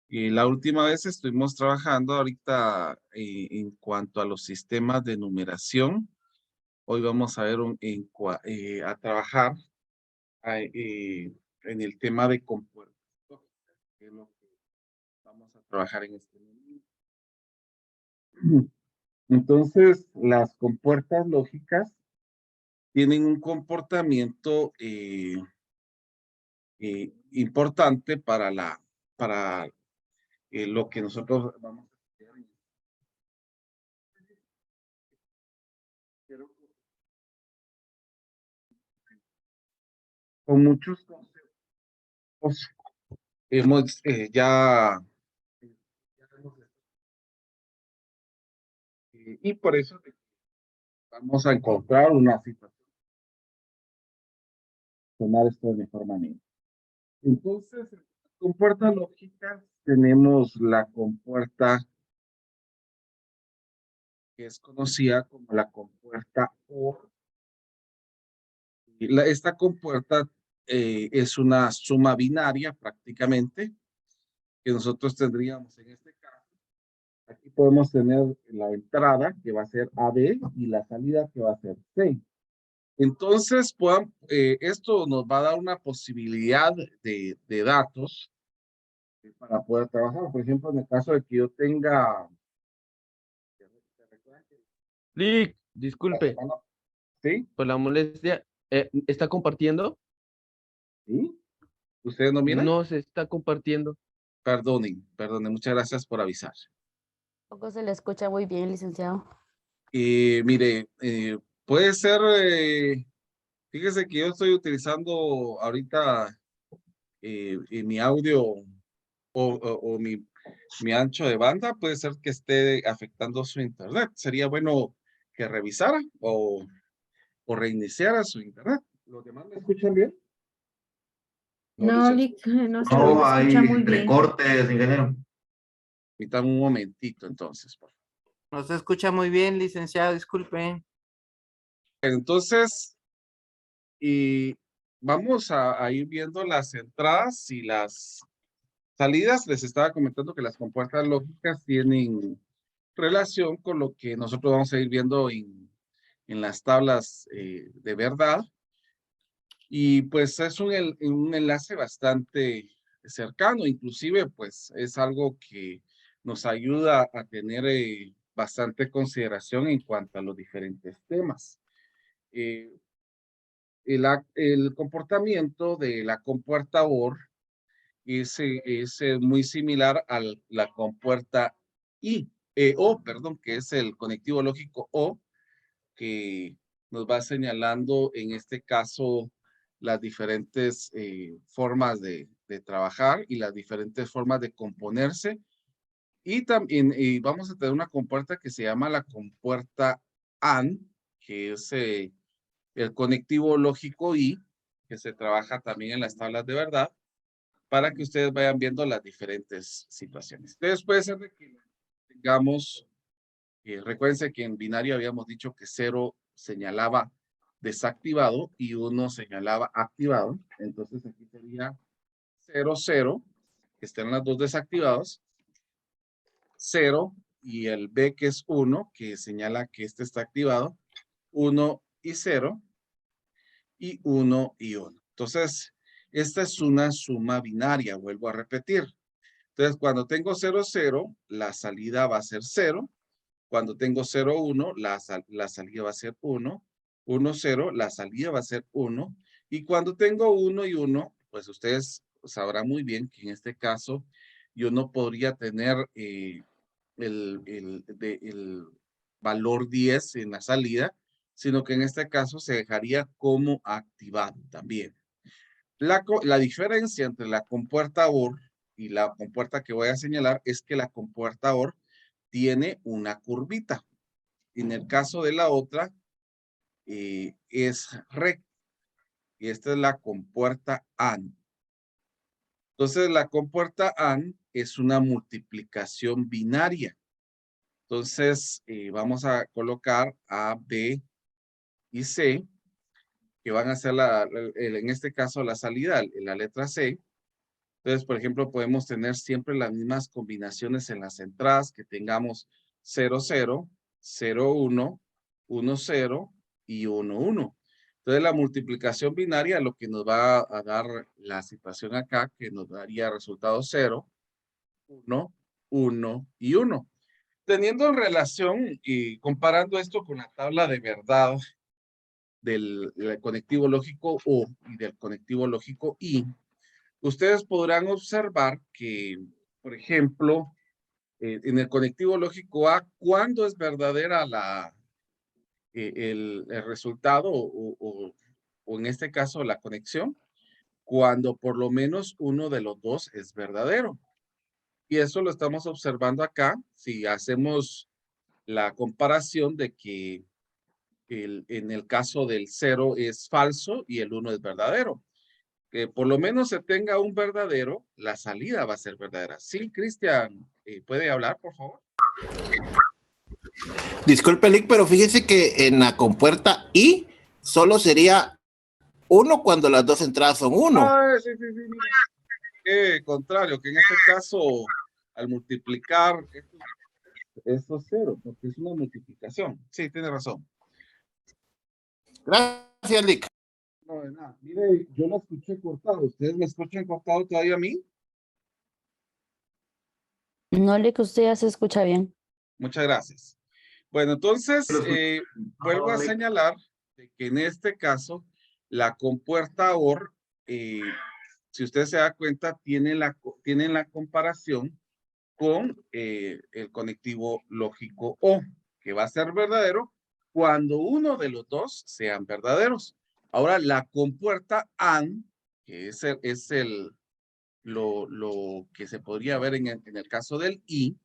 Y la última vez estuvimos trabajando ahorita en cuanto a los sistemas de numeración. Hoy vamos a ver a trabajar en el tema de compuertas, que es lo que vamos a trabajar en este momento. Entonces, las compuertas lógicas tienen un comportamiento importante para lo que nosotros vamos a estudiar. Con muchos conceptos hemos y por eso vamos a encontrar una situación, tomar esto de mejor manera. Entonces, en las compuertas lógicas tenemos la compuerta que es conocida como la compuerta OR. Esta compuerta es una suma binaria prácticamente que nosotros tendríamos en este caso. Aquí podemos tener la entrada que va a ser AB y la salida que va a ser C. Entonces, esto nos va a dar una posibilidad de datos para poder trabajar. Por ejemplo, en el caso de que yo tenga... Lick, disculpe ¿Sí? por la molestia. ¿Está compartiendo? ¿Sí? ¿Ustedes no miran? No se está compartiendo. Perdonen, muchas gracias por avisar. Poco se le escucha muy bien, licenciado. Mire, puede ser, fíjese que yo estoy utilizando ahorita mi audio o mi ancho de banda, puede ser que esté afectando su internet. Sería bueno que revisara o reiniciara su internet. ¿Los demás me escuchan bien? No, Licenciado. no se No, escucha hay muy bien. recortes, ingeniero. Permítame un momentito entonces, por favor. No se escucha muy bien, licenciado, disculpe. Entonces, y vamos a ir viendo las entradas y las salidas. Les estaba comentando que las compuertas lógicas tienen relación con lo que nosotros vamos a ir viendo en las tablas de verdad. Y pues es un enlace bastante cercano, inclusive pues es algo que nos ayuda a tener bastante consideración en cuanto a los diferentes temas. El comportamiento de la compuerta OR es muy similar a la compuerta O, que es el conectivo lógico O, que nos va señalando en este caso las diferentes formas de trabajar y las diferentes formas de componerse. Y también vamos a tener una compuerta que se llama la compuerta AND, que es el conectivo lógico I, que se trabaja también en las tablas de verdad, para que ustedes vayan viendo las diferentes situaciones. Entonces puede ser de que tengamos, recuérdense que en binario habíamos dicho que 0 señalaba desactivado y 1 señalaba activado. Entonces aquí sería 0, 0, que estén las dos desactivados, 0 y el B que es 1, que señala que este está activado, 1 y 0, y 1 y 1. Entonces, esta es una suma binaria, vuelvo a repetir. Entonces, cuando tengo 0, 0, la salida va a ser 0. Cuando tengo 0, 1, la salida va a ser 1. 1, 0, la salida va a ser 1. Y cuando tengo 1 y 1, pues ustedes sabrán muy bien que en este caso yo no podría tener el valor 10 en la salida, sino que en este caso se dejaría como activado también. La diferencia entre la compuerta OR y la compuerta que voy a señalar es que la compuerta OR tiene una curvita. En el caso de la otra es recta. Y esta es la compuerta AND. Entonces la compuerta AND es una multiplicación binaria. Entonces vamos a colocar A, B y C. que van a ser en este caso la salida, la letra C. Entonces, por ejemplo, podemos tener siempre las mismas combinaciones en las entradas, que tengamos 0, 0, 0, 1, 1, 0 y 1, 1. Entonces, la multiplicación binaria lo que nos va a dar la situación acá, que nos daría resultado 0, 1, 1 y 1. Teniendo en relación y comparando esto con la tabla de verdad del conectivo lógico O y del conectivo lógico I, ustedes podrán observar que, por ejemplo, en el conectivo lógico A, ¿cuándo es verdadera el resultado o en este caso la conexión? Cuando por lo menos uno de los dos es verdadero. Y eso lo estamos observando acá. Si hacemos la comparación de que en el caso del 0 es falso y el 1 es verdadero. Que por lo menos se tenga un verdadero, la salida va a ser verdadera. Sí, Cristian, ¿puede hablar, por favor? Disculpe, Lick, pero fíjese que en la compuerta I solo sería 1 cuando las dos entradas son 1. Ah, sí, mira. Contrario, que en este caso, al multiplicar, esto es 0, porque es una multiplicación. Sí, tiene razón. Gracias, Lick. No, de nada. Mire, yo lo escuché cortado. ¿Ustedes me escuchan cortado todavía a mí? No le que usted ya se escucha bien. Muchas gracias. Bueno, entonces, vuelvo a señalar que en este caso, la compuerta OR, si usted se da cuenta, tiene la comparación con el conectivo lógico O, que va a ser verdadero cuando uno de los dos sean verdaderos. Ahora, la compuerta AND, que es lo que se podría ver en el caso del I,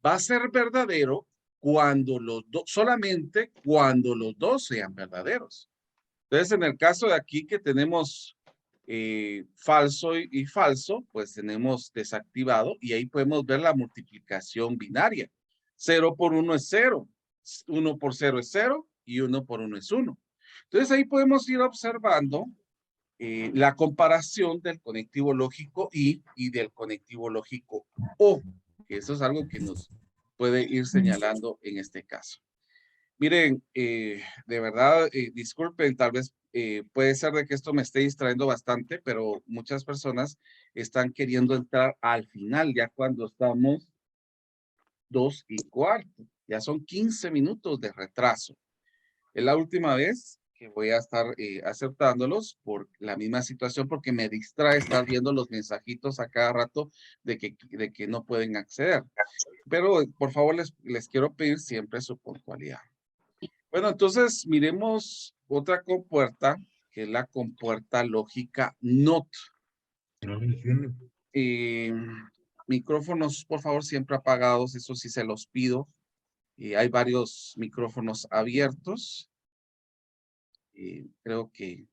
va a ser verdadero cuando solamente cuando los dos sean verdaderos. Entonces, en el caso de aquí que tenemos falso y falso, pues tenemos desactivado y ahí podemos ver la multiplicación binaria. 0 por 1 es 0, 1 por 0 es 0 y 1 por 1 es 1. Entonces, ahí podemos ir observando la comparación del conectivo lógico I y del conectivo lógico O, que eso es algo que nos puede ir señalando en este caso. Miren, de verdad, disculpen, tal vez puede ser de que esto me esté distrayendo bastante, pero muchas personas están queriendo entrar al final, ya cuando estamos 2:15, ya son 15 minutos de retraso. Es la última vez que voy a estar aceptándolos por la misma situación, porque me distrae estar viendo los mensajitos a cada rato de que no pueden acceder. Pero por favor les quiero pedir siempre su puntualidad. Bueno, entonces miremos otra compuerta, que es la compuerta lógica NOT. Micrófonos, por favor, siempre apagados, eso sí se los pido. Hay varios micrófonos abiertos. Creo que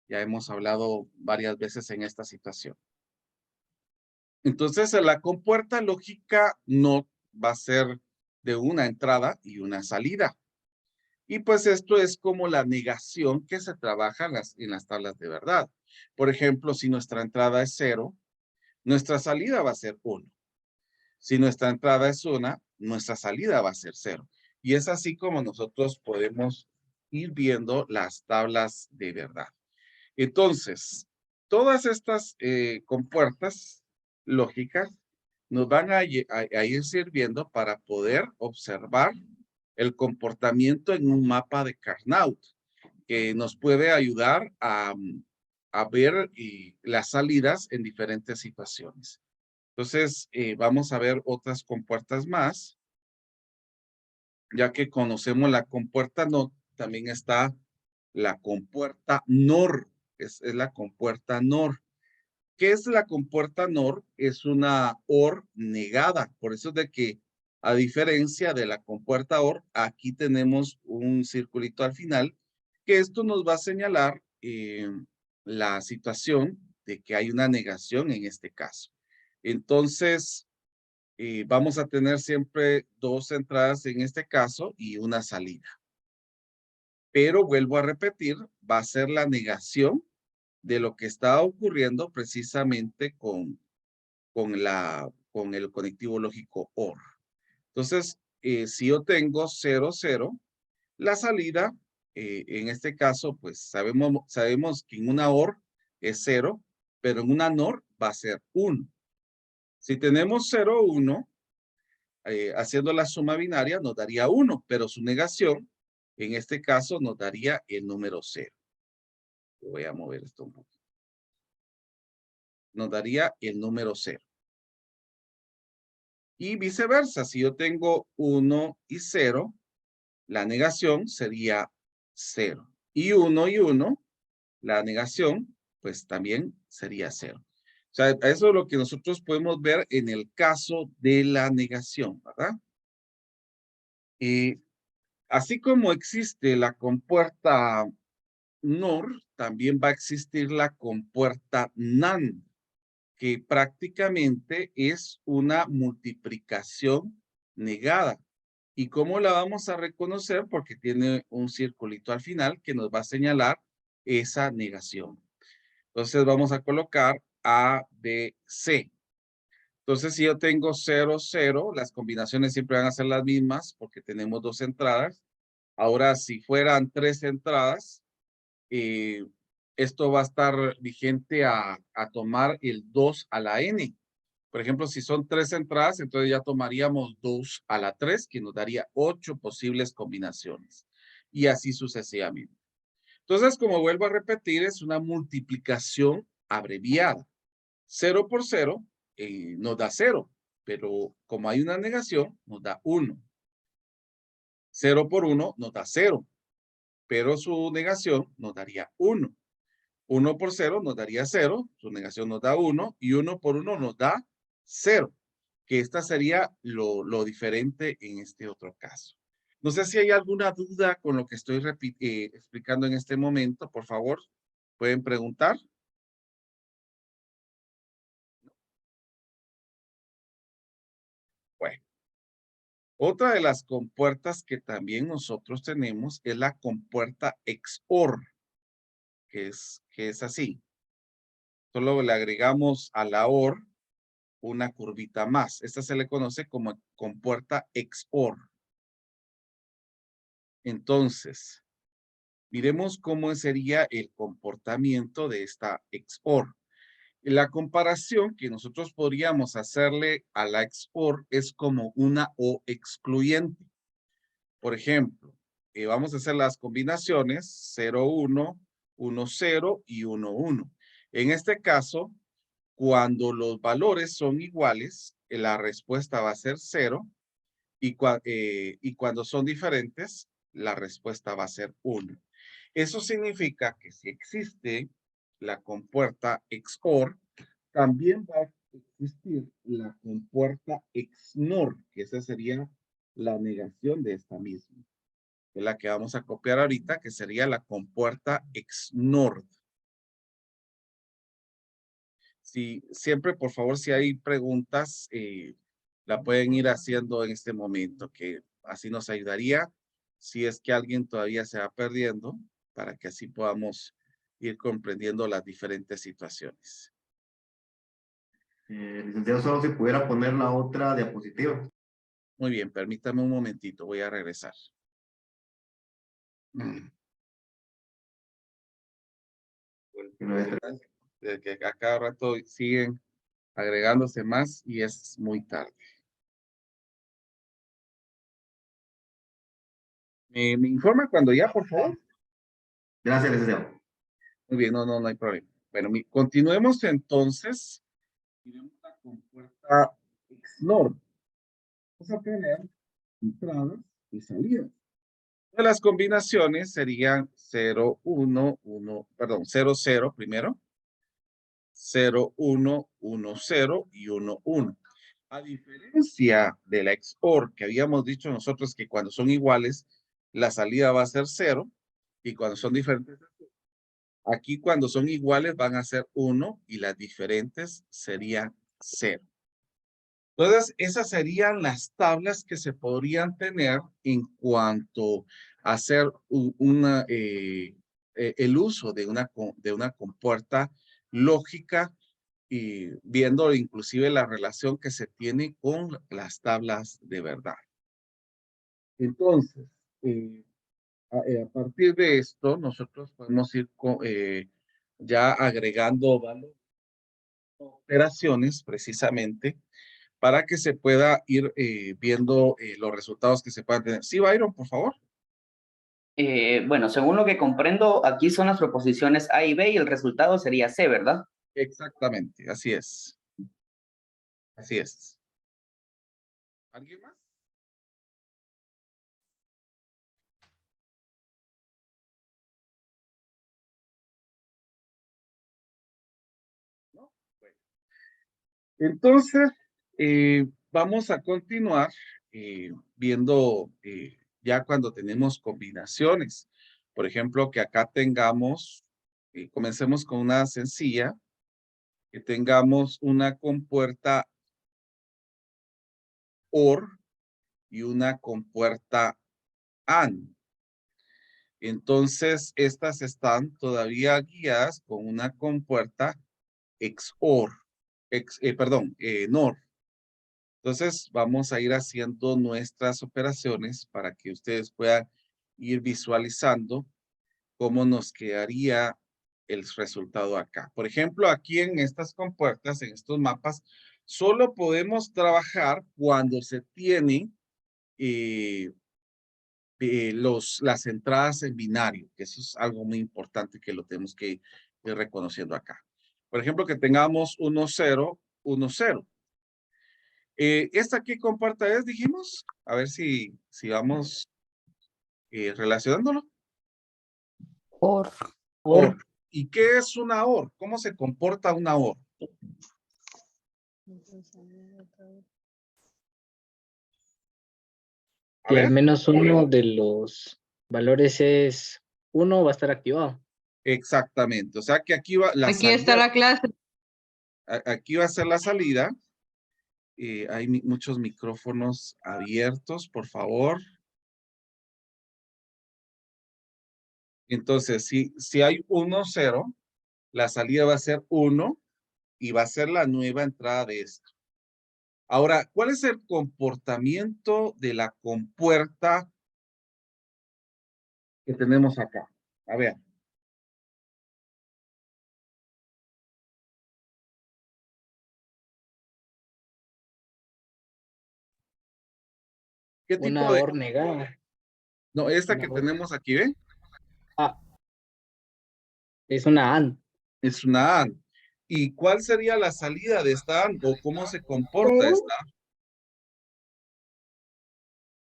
ya hemos hablado varias veces en esta situación. Entonces, la compuerta lógica NOT va a ser de una entrada y una salida. Y pues esto es como la negación que se trabaja en las tablas de verdad. Por ejemplo, si nuestra entrada es 0, nuestra salida va a ser 1. Si nuestra entrada es 1, nuestra salida va a ser 0. Y es así como nosotros podemos ir viendo las tablas de verdad. Entonces, todas estas compuertas lógicas nos van a ir sirviendo para poder observar el comportamiento en un mapa de Carnot, que nos puede ayudar a ver las salidas en diferentes situaciones. Entonces, vamos a ver otras compuertas más. Ya que conocemos la compuerta NOT, también está la compuerta NOR. Es la compuerta NOR. ¿Qué es la compuerta NOR? Es una OR negada. Por eso es de que, a diferencia de la compuerta OR, aquí tenemos un circulito al final, que esto nos va a señalar la situación de que hay una negación en este caso. Entonces, vamos a tener siempre dos entradas en este caso y una salida. pero vuelvo a repetir, va a ser la negación de lo que está ocurriendo precisamente con el conectivo lógico OR. Entonces, si yo tengo 0, 0, la salida, en este caso, pues sabemos que en una OR es 0, pero en una NOR va a ser 1. Si tenemos 0, 1, haciendo la suma binaria nos daría 1, pero su negación, en este caso, nos daría el número 0. Voy a mover esto un poco. Nos daría el número 0. Y viceversa, si yo tengo 1 y 0, la negación sería 0. Y 1 y 1, la negación, pues también sería 0. O sea, eso es lo que nosotros podemos ver en el caso de la negación, ¿verdad? Así como existe la compuerta NOR, también va a existir la compuerta NAND, que prácticamente es una multiplicación negada. ¿Y cómo la vamos a reconocer? Porque tiene un circulito al final que nos va a señalar esa negación. Entonces vamos a colocar A, B, C. Entonces si yo tengo 0, 0, las combinaciones siempre van a ser las mismas porque tenemos 2 entradas. Ahora, si fueran 3 entradas, esto va a estar vigente a tomar el 2 a la n. Por ejemplo, si son 3 entradas, entonces ya tomaríamos 2 a la 3, que nos daría 8 posibles combinaciones. Y así sucesivamente. Entonces, como vuelvo a repetir, es una multiplicación abreviada. 0 por 0 nos da 0, pero como hay una negación, nos da 1. 0 por 1 nos da 0, pero su negación nos daría 1. 1 por 0 nos daría 0, su negación nos da 1, y 1 por 1 nos da 0, que esta sería lo diferente en este otro caso. No sé si hay alguna duda con lo que estoy explicando en este momento, por favor, pueden preguntar. Bueno, otra de las compuertas que también nosotros tenemos es la compuerta XOR, que es así. Solo le agregamos a la OR una curvita más. Esta se le conoce como compuerta XOR. Entonces, miremos cómo sería el comportamiento de esta XOR. La comparación que nosotros podríamos hacerle a la XOR es como una O excluyente. Por ejemplo, vamos a hacer las combinaciones 0, 1, 1, 0 y 1, 1. En este caso, cuando los valores son iguales, la respuesta va a ser 0. Y cuando son diferentes, la respuesta va a ser 1. Eso significa que si existe la compuerta XOR, también va a existir la compuerta XNOR, que esa sería la negación de esta misma. Es la que vamos a copiar ahorita, que sería la compuerta XNOR. Si, siempre, por favor, si hay preguntas, la pueden ir haciendo en este momento, que así nos ayudaría si es que alguien todavía se va perdiendo, para que así podamos ir comprendiendo las diferentes situaciones. Licenciado, solo si pudiera poner la otra diapositiva. Muy bien, permítame un momentito, voy a regresar. De que a cada rato siguen agregándose más y es muy tarde. ¿Me informa cuando ya, por favor? Gracias, licenciado. Muy bien, no hay problema. Bueno, continuemos entonces. Miremos la compuerta XNOR. Vamos a tener entradas y salidas. Las combinaciones serían 0, 1, 1, perdón, 0, 0 primero. 0, 1, 1, 0 y 1, 1. A diferencia de la XOR, que habíamos dicho nosotros que cuando son iguales, la salida va a ser 0, y cuando son diferentes, aquí cuando son iguales van a ser 1 y las diferentes serían 0. Entonces, esas serían las tablas que se podrían tener en cuanto a hacer el uso de una compuerta lógica y viendo inclusive la relación que se tiene con las tablas de verdad. Entonces, a partir de esto, nosotros podemos ir ya agregando valores, operaciones precisamente para que se pueda ir viendo los resultados que se puedan tener. Sí, Byron, por favor. Bueno, según lo que comprendo, aquí son las proposiciones A y B y el resultado sería C, ¿verdad? Exactamente, así es. Así es. ¿Alguien más? ¿No? Bueno. Entonces, vamos a continuar viendo ya cuando tenemos combinaciones. Por ejemplo, que acá tengamos, comencemos con una sencilla, que tengamos una compuerta OR y una compuerta AND. Entonces, estas están todavía guiadas con una compuerta XOR, NOR. Entonces, vamos a ir haciendo nuestras operaciones para que ustedes puedan ir visualizando cómo nos quedaría el resultado acá. Por ejemplo, aquí en estas compuertas, en estos mapas, solo podemos trabajar cuando se tienen las entradas en binario, que eso es algo muy importante que lo tenemos que ir reconociendo acá. Por ejemplo, que tengamos 1, 0, 1, 0. ¿Esta qué compuerta es, dijimos? A ver si vamos relacionándolo. OR. OR. ¿Y qué es una OR? ¿Cómo se comporta una OR? Si al menos uno de los valores es 1, va a estar activado. Exactamente. O sea que aquí va la Aquí está salida. la clase. Aquí va a ser la salida. Hay muchos micrófonos abiertos, por favor. Entonces, si hay 1, 0, la salida va a ser 1 y va a ser la nueva entrada de esto. Ahora, ¿cuál es el comportamiento de la compuerta que tenemos acá? A ver. ¿Qué tipo Una de...? OR negada. No, esta Una que OR. tenemos aquí, ¿ven? Ah, es una AND. Es una AND. ¿Y cuál sería la salida de esta AND o cómo se comporta esta AND?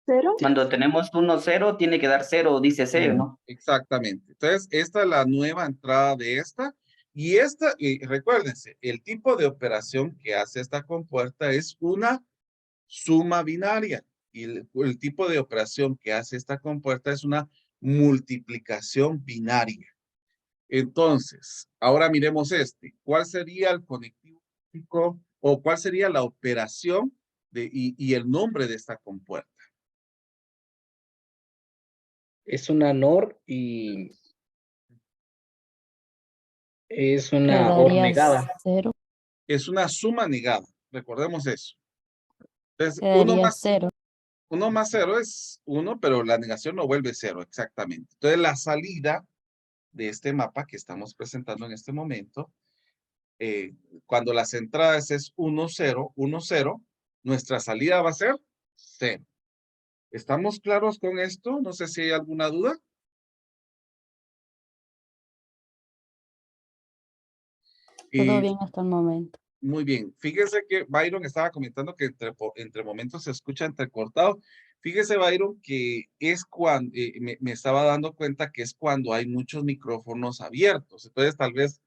¿Cero? Cuando tenemos 1, 0, tiene que dar 0, dice C, ¿no? Exactamente. Entonces, esta es la nueva entrada de esta. Y esta, recuérdense, el tipo de operación que hace esta compuerta es una suma binaria. Y el tipo de operación que hace esta compuerta es una multiplicación binaria. Entonces, ahora miremos este. ¿Cuál sería el conectivo lógico o cuál sería la operación y el nombre de esta compuerta? Es una NOR y es Que una OR daría negada. 0. Es una suma negada. Recordemos eso. Entonces, Que daría 0. 1 más 0 es 1, pero la negación no vuelve 0, exactamente. Entonces, la salida de este mapa que estamos presentando en este momento, cuando las entradas es 1, 0, 1, 0, nuestra salida va a ser 0. ¿Estamos claros con esto? No sé si hay alguna duda. Todo bien hasta el momento. Muy bien. Fíjese que Byron estaba comentando que entre momentos se escucha entrecortado. Fíjese, Byron, que es cuando me estaba dando cuenta que es cuando hay muchos micrófonos abiertos. Entonces, tal vez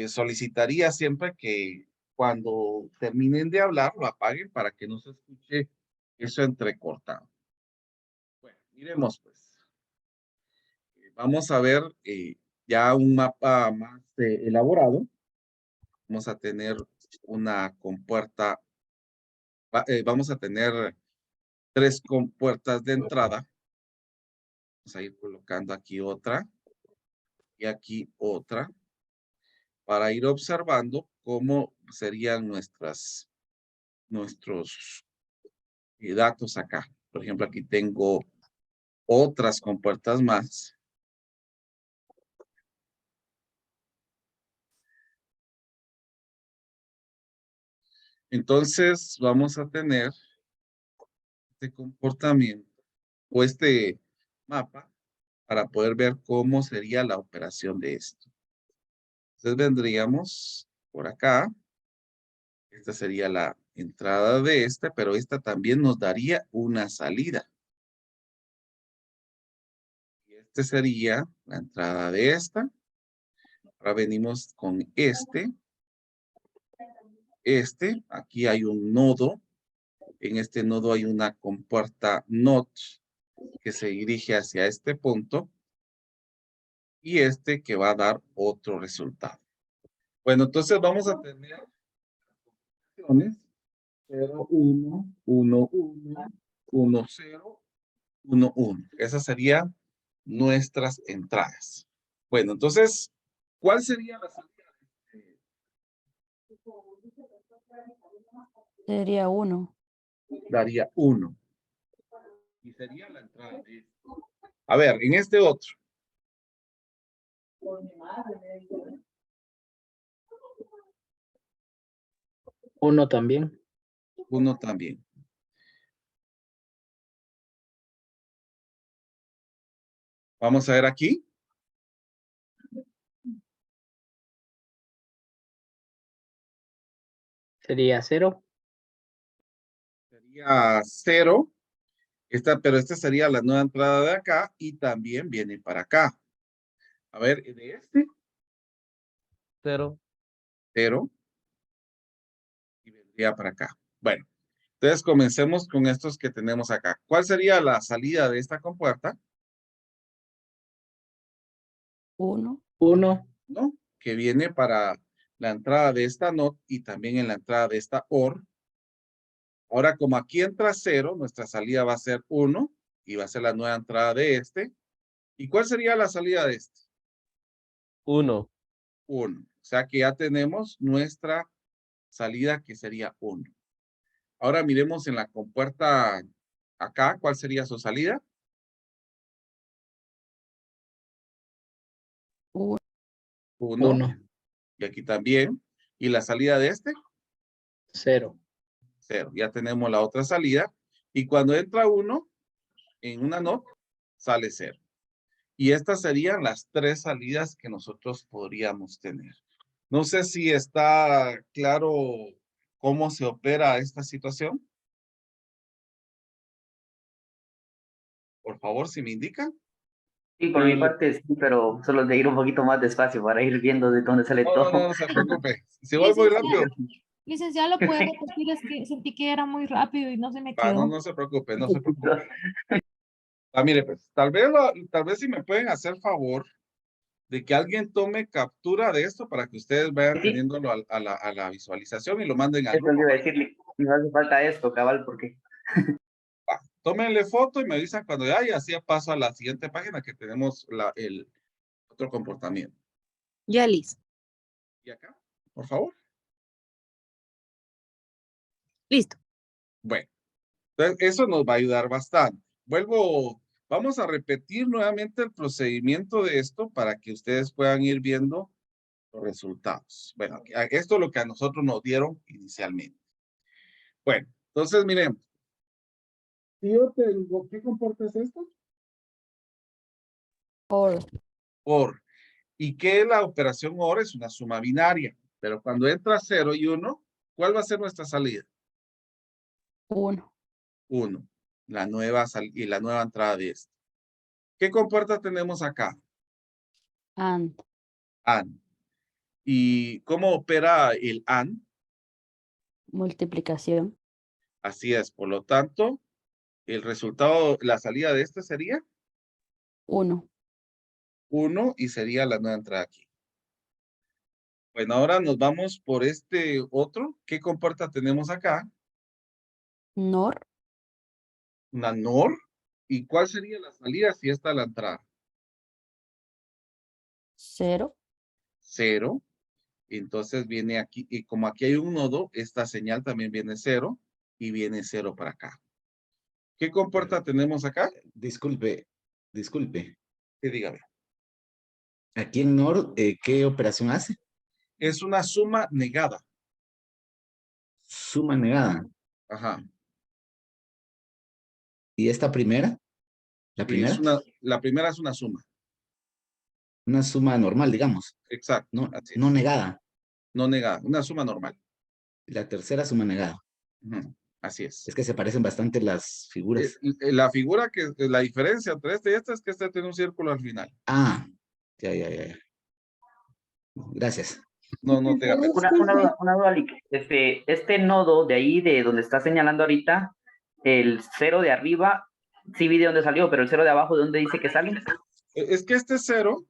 solicitaría siempre que cuando terminen de hablar lo apaguen para que no se escuche eso entrecortado. Bueno, miremos pues. Vamos a ver ya un mapa más elaborado. Vamos a tener una compuerta vamos a tener 3 compuertas de entrada. Vamos a ir colocando aquí otra y aquí otra para ir observando cómo serían nuestros datos acá. Por ejemplo, aquí tengo otras compuertas más. Entonces, vamos a tener este comportamiento o este mapa para poder ver cómo sería la operación de esto. Entonces, vendríamos por acá. Esta sería la entrada de esta, pero esta también nos daría una salida. Y este sería la entrada de esta. Ahora venimos con este. Aquí hay un nodo. En este nodo hay una compuerta NOT que se dirige hacia este punto. Y este que va a dar otro resultado. Bueno, entonces vamos a tener 0, 1, 1, 1, 1, 0, 1, 1. Esas serían nuestras entradas. Bueno, entonces, ¿cuál sería la salida? Sería 1. Daría 1. Y sería la entrada de este. A ver, en este otro. Uno también. 1 también. Vamos a ver aquí. Sería 0. Sería 0. Pero esta sería la nueva entrada de acá y también viene para acá. A ver, de este. 0. 0. Y vendría para acá. Bueno, entonces comencemos con estos que tenemos acá. ¿Cuál sería la salida de esta compuerta? 1. 1. ¿No? Que viene para la entrada de esta NOT y también en la entrada de esta OR. Ahora, como aquí entra 0, nuestra salida va a ser 1 y va a ser la nueva entrada de este. ¿Y cuál sería la salida de este? 1. 1. O sea que ya tenemos nuestra salida que sería 1. Ahora miremos en la compuerta acá, ¿cuál sería su salida? 1. 1. 1. Y aquí también. ¿Y la salida de este? 0. 0. Ya tenemos la otra salida. Y cuando entra 1 en una NOT, sale 0. Y estas serían las 3 salidas que nosotros podríamos tener. No sé si está claro cómo se opera esta situación. Por favor, si me indican. Sí, por mi parte sí, pero solo de ir un poquito más despacio para ir viendo de dónde sale todo. No se preocupe. Si voy muy rápido. Licenciado, ¿lo puede repetir? Es que sentí que era muy rápido y no se me quedó. No se preocupe, no se preocupe. Mire, pues, tal vez si me pueden hacer favor de que alguien tome captura de esto para que ustedes vayan Sí. teniéndolo a la visualización y lo manden al Eso le grupo. iba a decirle, no hace falta esto, cabal, porque Tómenle foto y me avisan cuando ya, y así paso a la siguiente página que tenemos el otro comportamiento. Ya, Liz. Y acá, por favor. Listo. Bueno, entonces eso nos va a ayudar bastante. Vamos a repetir nuevamente el procedimiento de esto para que ustedes puedan ir viendo los resultados. Bueno, esto es lo que a nosotros nos dieron inicialmente. Bueno, entonces miren. Si yo tengo, ¿qué comporta es esto? OR. OR. ¿Y qué es la operación OR? Es una suma binaria. Pero cuando entra 0 y 1, ¿cuál va a ser nuestra salida? 1. 1. La nueva entrada de este. ¿Qué compuerta tenemos acá? AND. AND. ¿Y cómo opera el AND? Multiplicación. Así es. Por lo tanto, el resultado, la salida de este sería 1. 1 y sería la nueva entrada aquí. Bueno, ahora nos vamos por este otro. ¿Qué compuerta tenemos acá? NOR, Una NOR. ¿Y cuál sería la salida si esta es la entrada? 0, 0. Entonces viene aquí, y como aquí hay un nodo, esta señal también viene 0 y viene 0 para acá. ¿Qué compuerta tenemos acá? Disculpe. Sí, dígame. Aquí en NOR, ¿qué operación hace? Es una suma negada. Suma negada. Ajá. ¿Y esta primera? ¿La primera? La primera es una suma. Una suma normal, digamos. Exacto. No, así no es. negada. No negada, una suma normal. La tercera suma negada. Ujú, así es. Es que se parecen bastante las figuras. La figura la diferencia entre este y este es que este tiene un círculo al final. Ah, ya. Gracias. No te apetes. Una duda, Lick. Este nodo de ahí, de donde está señalando ahorita, el 0 de arriba, sí vi de dónde salió, pero el 0 de abajo, ¿de dónde dice que sale? Es que este 0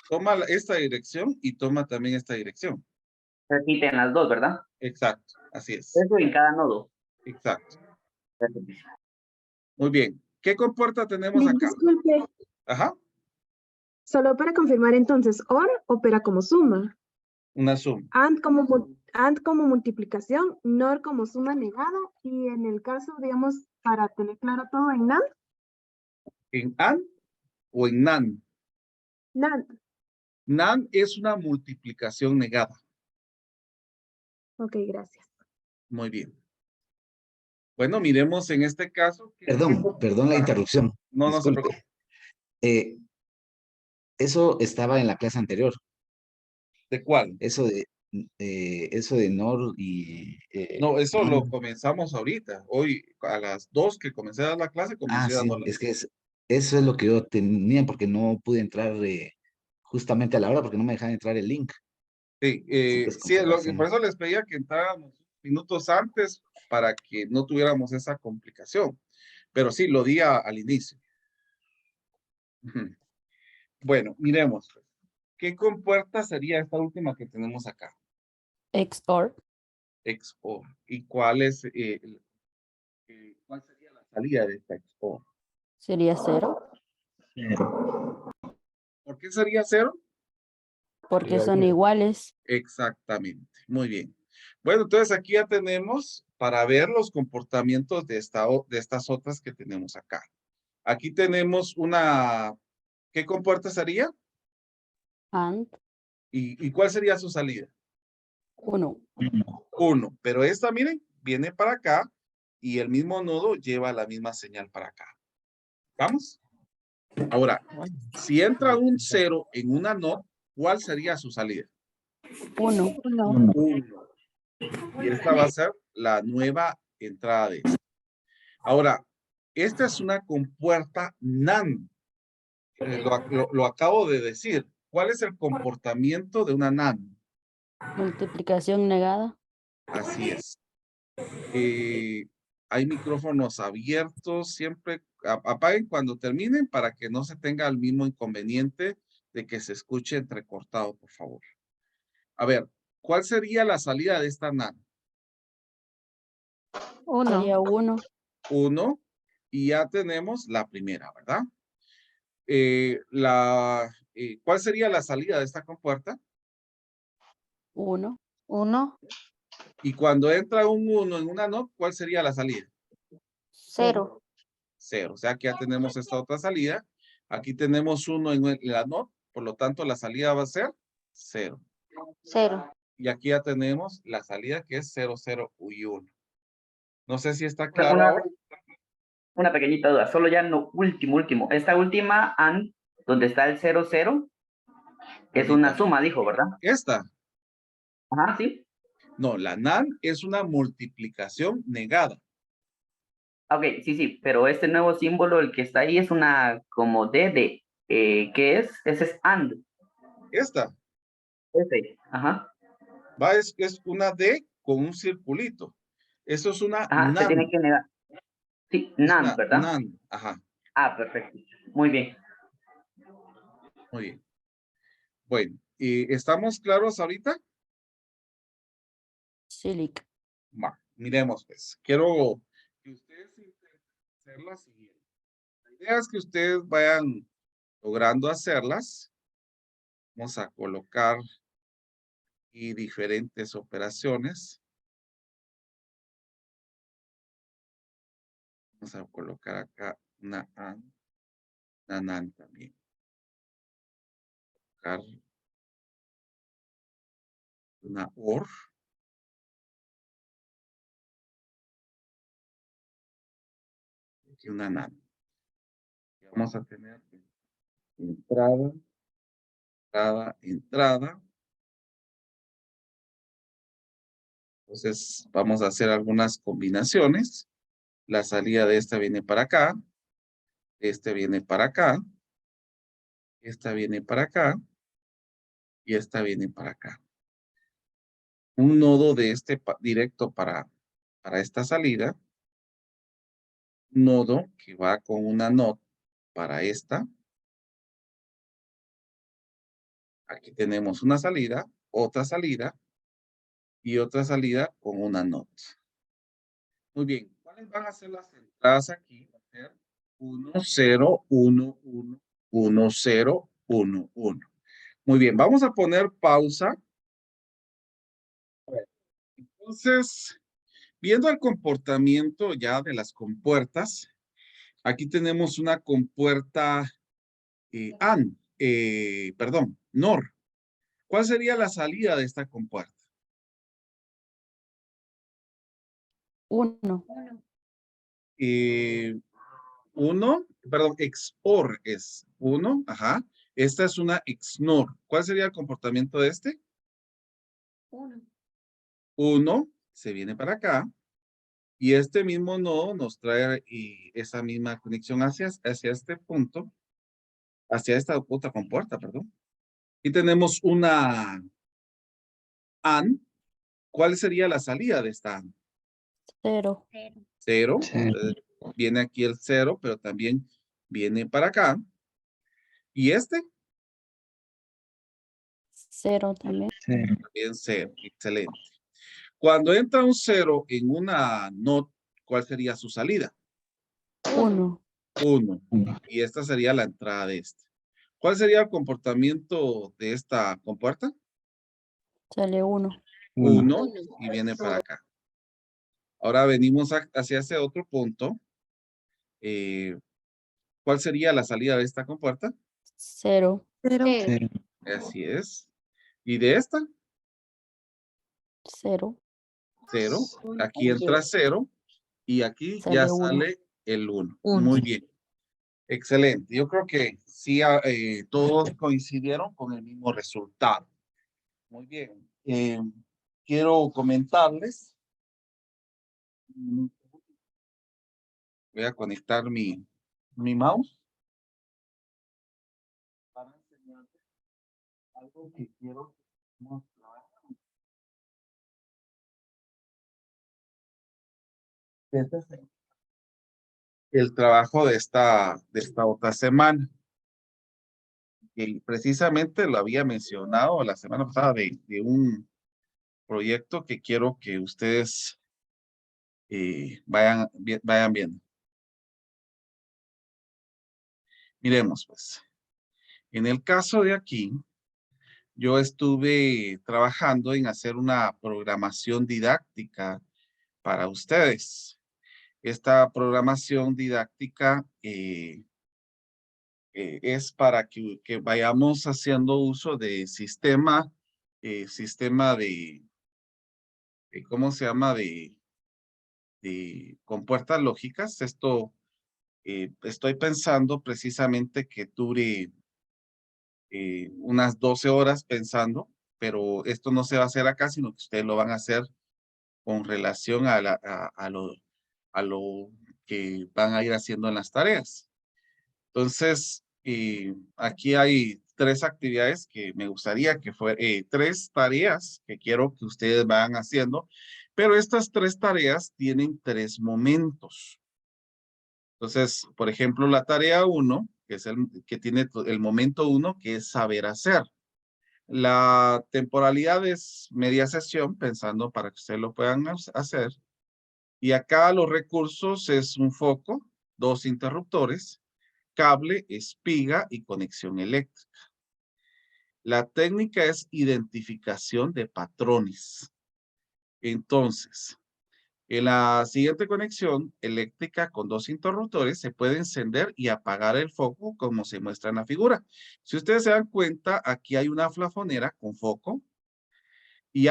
toma esta dirección y toma también esta dirección. Repiten las dos, ¿verdad? Exacto, así es. Eso en cada nodo. Exacto. Muy bien. ¿Qué compuerta tenemos acá? Disculpe, Ajá, solo para confirmar entonces, OR opera como suma, una suma. AND como multiplicación, NOR como suma negada, y en el caso, digamos, para tener claro todo en NAND, ¿En AND o en NAND? NAND. NAND es una multiplicación negada. Ok, gracias. Muy bien. Bueno, miremos en este caso. Perdón la interrupción. No se Disculpe. preocupe. Eso estaba en la clase anterior. ¿De cuál? Eso de NOR y... No, eso AND. lo comenzamos ahorita. Hoy a las 2 que comencé a dar la clase, comencé Sí, dando es que eso es lo que yo tenía porque no pude entrar justamente a la hora porque no me dejaban entrar el link. Sí, Entonces, sí, con razón. por eso les pedía que entráramos minutos antes para que no tuviéramos esa complicación. Pero sí, lo di al inicio. Ujú. Bueno, miremos. ¿Qué compuerta sería esta última que tenemos acá? XOR, XOR. ¿Y cuál cuál sería la salida de esta XOR? sería 0, ¿Por qué sería 0? porque son iguales. Exactamente. Muy bien. Bueno, entonces aquí ya tenemos para ver los comportamientos de estas otras que tenemos acá. Aquí tenemos una, ¿qué compuerta sería? AND, ¿Y cuál sería su salida? 1, 1. Pero esta, miren, viene para acá y el mismo nodo lleva la misma señal para acá. ¿Vamos? Ahora, si entra un 0 en una NOT, ¿cuál sería su salida? 1, 1. Y esta va a ser la nueva entrada de esta. Ahora, esta es una compuerta NAND. Lo acabo de decir. ¿Cuál es el comportamiento de una NAND? multiplicación negada. Así es. Hay micrófonos abiertos. Siempre apaguen cuando terminen para que no se tenga el mismo inconveniente de que se escuche entrecortado, por favor. A ver, ¿cuál sería la salida de esta NAND? Sería 1, 1. Y ya tenemos la primera, ¿verdad? ¿Cuál sería la salida de esta compuerta? 1, 1, Y cuando entra un 1 en una NOT, ¿cuál sería la salida? 0. 0. O sea que ya tenemos esta otra salida. Aquí tenemos 1 en la NOT, por lo tanto la salida va a ser 0. 0. Y aquí ya tenemos la salida que es 0, 0 y 1. No sé si está claro ahora. Una pequeñita duda, solo ya no, último. Esta última AND, donde está el 0, 0, es una suma, dijo, ¿verdad? Esta. Ajá, sí. No, la NAND es una multiplicación negada. Ok, sí, pero este nuevo símbolo, el que está ahí, es una como D, ¿qué es? Ese es AND. Esta. Ese, ajá. Es una D con un circulito. Eso es una Ajá, se tiene NAND. que negar. Sí, Es NAND, una ¿verdad? NAND. Ajá. Ah, perfecto. Muy bien. Muy bien. Bueno, ¿estamos claros ahorita? Silic. Va. miremos pues. Quiero que ustedes intenten hacer la siguiente. La idea es que ustedes vayan logrando hacerlas. Vamos a colocar y diferentes operaciones. Vamos a colocar acá una AND, una NAND también. Colocar una OR. Y una NAND. Y vamos a tener entrada, entrada, entrada. Entonces vamos a hacer algunas combinaciones. La salida de esta viene para acá. Este viene para acá. Esta viene para acá. Y esta viene para acá. Un nodo de este directo para esta salida. Un nodo que va con una NOT para esta. Aquí tenemos una salida, otra salida y otra salida con una NOT. Muy bien. ¿Cuáles van a ser las entradas aquí? Va a ser 1, 0, 1, 1, 1, 0, 1, 1. Muy bien, vamos a poner pausa. Entonces, viendo el comportamiento ya de las compuertas, aquí tenemos una compuerta NOR. ¿Cuál sería la salida de esta compuerta? 1. 1, XOR es 1, ajá. Esta es una XNOR. ¿Cuál sería el comportamiento de este? 1 se viene para acá y este mismo nodo nos trae esa misma conexión hacia este punto, hacia esta otra compuerta, perdón. Y tenemos una AND. ¿Cuál sería la salida de esta AND? 0. 0. Sí. Viene aquí el 0, pero también viene para acá. ¿Y este? 0 también. También 0. Excelente. Cuando entra un 0 en una NOT, ¿cuál sería su salida? 1. 1. Y esta sería la entrada de este. ¿Cuál sería el comportamiento de esta compuerta? Sale 1. 1 y viene para acá. Ahora venimos hacia ese otro punto. ¿Cuál sería la salida de esta compuerta? 0. Así es. ¿Y de esta? 0. 0. Aquí entra 0 y aquí Sale ya 1. sale el 1. Muy bien. Excelente. Yo creo que sí, todos coincidieron con el mismo resultado. Muy bien. Quiero comentarles. Voy a conectar mi mouse para enseñarles algo que quiero mostrar. Este es el trabajo de esta otra semana. Y precisamente lo había mencionado la semana pasada de un proyecto que quiero que ustedes vayan viendo. Miremos pues. En el caso de aquí, yo estuve trabajando en hacer una programación didáctica para ustedes. Esta programación didáctica es para que vayamos haciendo uso de sistema de ¿cómo se llama? De compuertas lógicas. Esto estoy pensando precisamente que dure unas 12 horas pensando, pero esto no se va a hacer acá, sino que ustedes lo van a hacer con relación a lo que van a ir haciendo en las tareas. Entonces, aquí hay 3 actividades que me gustaría que fueran, 3 tareas que quiero que ustedes vayan haciendo, pero estas 3 tareas tienen 3 momentos. Entonces, por ejemplo, la tarea 1, que es que tiene el momento 1, que es saber hacer. La temporalidad es media sesión, pensando para que ustedes lo puedan hacer. Y acá los recursos es un foco, 2 interruptores, cable, espiga y conexión eléctrica. La técnica es identificación de patrones. Entonces, en la siguiente conexión eléctrica con 2 interruptores se puede encender y apagar el foco como se muestra en la figura. Si ustedes se dan cuenta, aquí hay una plafonera con foco y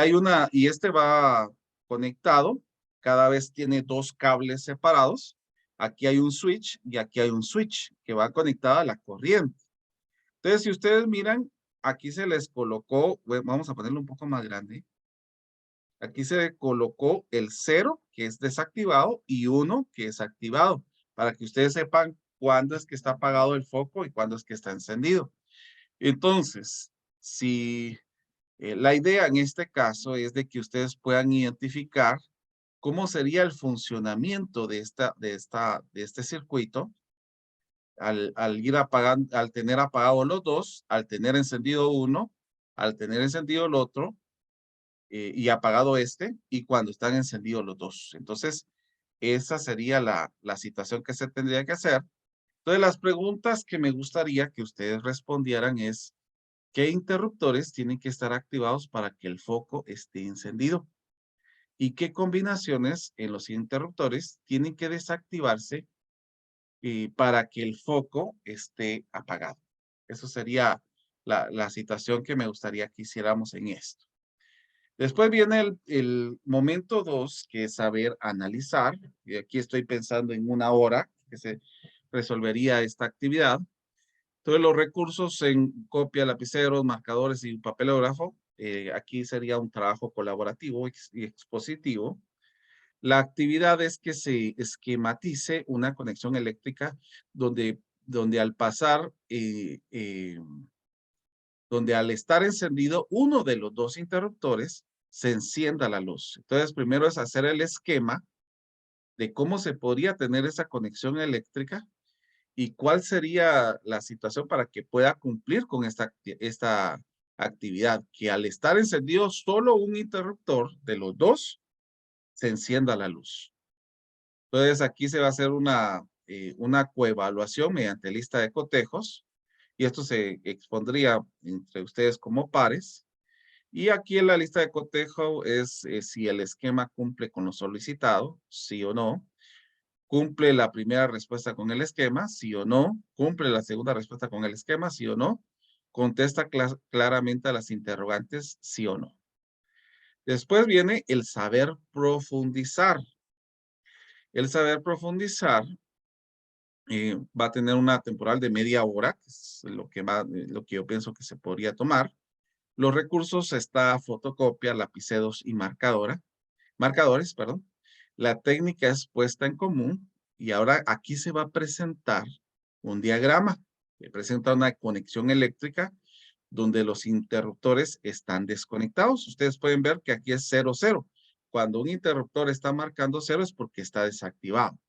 este va conectado. Cada vez tiene 2 cables separados. Aquí hay un switch y aquí hay un switch que va conectado a la corriente. Entonces, si ustedes miran, aquí se les colocó, bueno, vamos a ponerlo un poco más grande. Aquí se colocó el 0, que es desactivado, y 1, que es activado, para que ustedes sepan cuándo es que está apagado el foco y cuándo es que está encendido. Entonces, si la idea en este caso es de que ustedes puedan identificar cómo sería el funcionamiento de este circuito al tener apagado los 2, al tener encendido uno, al tener encendido el otro, y apagado y cuando están encendidos los 2. Entonces, esa sería la situación que se tendría que hacer. Entonces, las preguntas que me gustaría que ustedes respondieran es, ¿qué interruptores tienen que estar activados para que el foco esté encendido? ¿Y qué combinaciones en los interruptores tienen que desactivarse para que el foco esté apagado? Eso sería la situación que me gustaría que hiciéramos en esto. Después viene el momento 2, que es saber analizar. Y aquí estoy pensando en 1 hora que se resolvería esta actividad. Entonces, los recursos en copia, lapiceros, marcadores y papelógrafo. Aquí sería un trabajo colaborativo y expositivo. La actividad es que se esquematice una conexión eléctrica donde al pasar, donde al estar encendido uno de los 2 interruptores, se encienda la luz. Entonces, primero es hacer el esquema de cómo se podría tener esa conexión eléctrica y cuál sería la situación para que pueda cumplir con esta actividad, que al estar encendido solo un interruptor de los 2, se encienda la luz. Entonces, aquí se va a hacer una coevaluación mediante lista de cotejos y esto se expondría entre ustedes como pares. Y aquí en la lista de cotejo es si el esquema cumple con lo solicitado, sí o no. Cumple la primera respuesta con el esquema, sí o no. Cumple la segunda respuesta con el esquema, sí o no. Contesta claramente a las interrogantes, sí o no. Después viene el saber profundizar. El saber profundizar va a tener una temporal de media hora, que es lo que yo pienso que se podría tomar. Los recursos está fotocopia, lapiceros y marcadores, perdón. La técnica es puesta en común y ahora aquí se va a presentar un diagrama que presenta una conexión eléctrica donde los interruptores están desconectados. Ustedes pueden ver que aquí es 0, 0. Cuando un interruptor está marcando 0 es porque está desactivado.